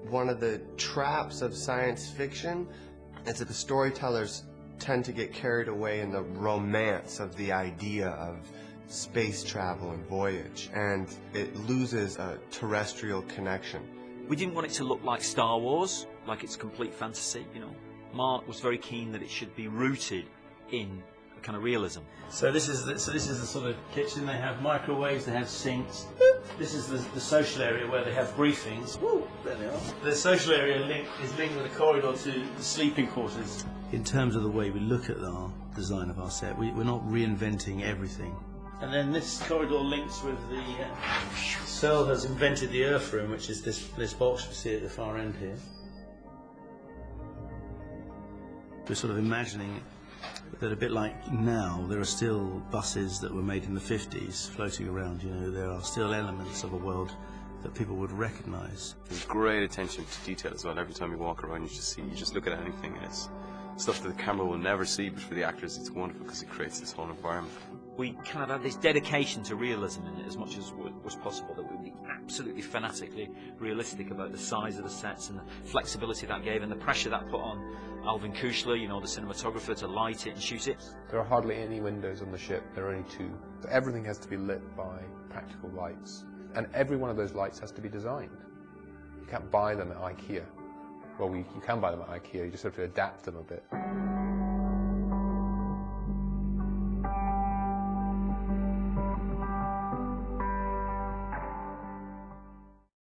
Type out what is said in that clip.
One of the traps of science fiction is that the storytellers tend to get carried away in the romance of the idea of space travel and voyage, and it loses a terrestrial connection. We didn't want it to look like Star Wars, like it's complete fantasy, you know. Mark was very keen that it should be rooted in a kind of realism. So this is the sort of kitchen. They have microwaves, they have sinks. This is the social area where they have briefings. Woo, there they are. The social area is linked with a corridor to the sleeping quarters. In terms of the way we look at our design of our set, we're not reinventing everything. And then this corridor links with the... Searle has invented the Earth Room, which is this box we see at the far end here. We're sort of imagining that a bit like now, there are still buses that were made in the 50s floating around. You know, there are still elements of a world that people would recognise. There's great attention to detail as well. Every time you walk around, you just look at anything, and it's stuff that the camera will never see, but for the actors it's wonderful because it creates this whole environment. We kind of had this dedication to realism in it as much as was possible, that we would be absolutely fanatically realistic about the size of the sets and the flexibility that gave and the pressure that put on Alvin Kuchler, you know, the cinematographer, to light it and shoot it. There are hardly any windows on the ship, there are only 2. So everything has to be lit by practical lights, and every one of those lights has to be designed. You can't buy them at IKEA. Well, you can buy them at IKEA, you just have to adapt them a bit.